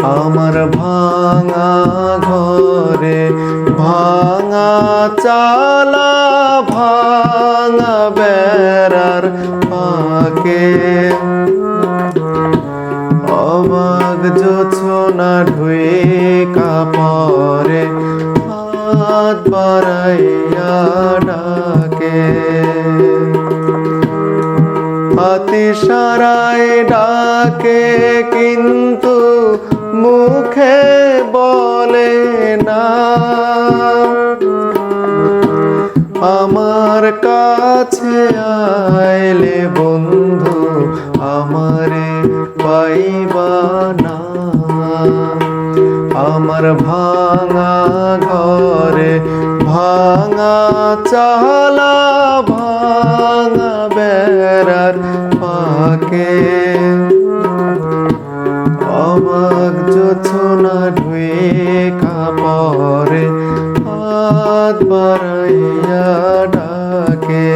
আমার ভাঙা ঘরে ভাঙা চালা ভাঙা বেড়ার ফাঁকে অবাক জোছনা ঢুয়ে কাপড়ে হাত বাড়াইয়া ডাকে ইশারায় ডাকে কিন্তু মুখে বলে না আমার কাছে আইলে বন্ধু আমারে পাইবা না আমার ভাঙা ঘরে ভাঙা চালা ভাঙা বেড়ার ফাঁকে অবাক জোছনা ঢুয়ে কাপড়ে হাত বাড়াইয়া ডাকে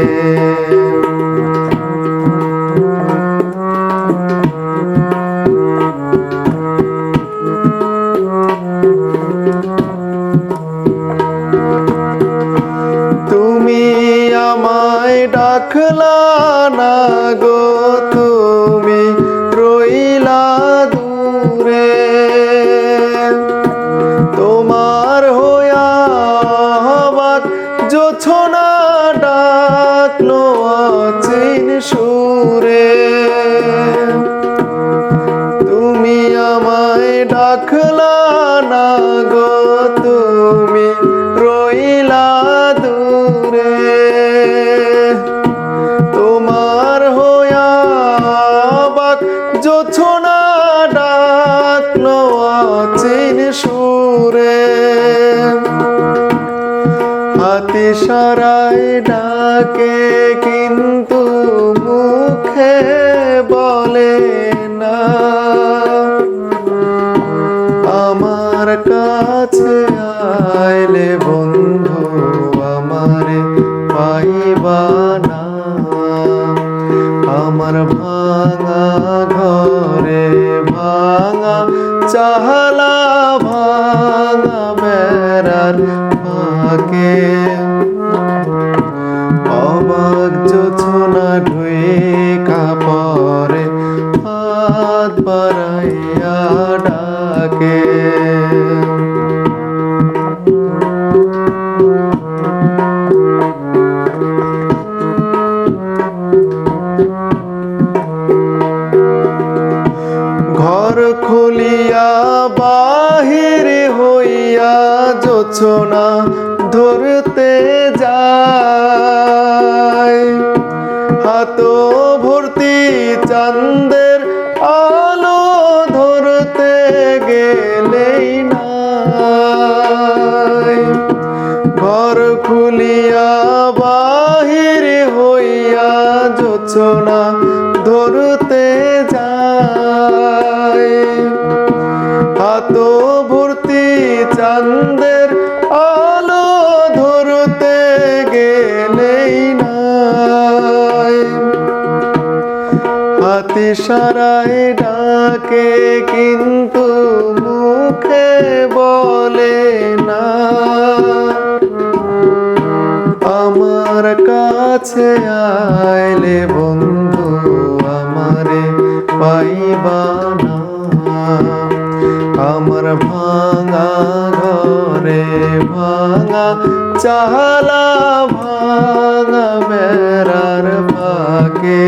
তুমি আমায় ডাকলা না গো তুমি রইলা দূরে তোমার হইয়া অবাক জোছনা ডাকলো অচিন সুরে তুমি আমায় ডাকলা না গো তুমি রইলা দূরে তোমার হইয়া অবাক জোছনা ডাকলো অচিন সুরে হাতি সারায় ডাকে কিন্তু মুখে বলে না আমার কাছে আইলে বন্ধু আমারে পাইবা না আমার ভাঙা ঘরে ভাঙা চালা ভাঙা বেড়ার ফাঁকে অবাক জোছনা ঢুয়ে কাপড়ে হাত বাড়াইয়া ডাকে ঘর খুলিয়া বাহির হইয়া জোছনা ধরতে যায় হাত ভর্তি চাঁদের আলো ধরতে গেলেই নাই ঘর খুলিয়া বাহির হইয়া জোছনা ধরতে যায় হাত ভর্তি চাঁদের আলো ধরতে গেলেই নাই হাতি সারায় ডাকে কিন্তু মুখে বলে না আমার কাছে আইলে বন্ধু আমারে পাইবা না আমার ভাঙা ঘরে ভাঙা চালা ভাঙা বেড়ার ফাঁকে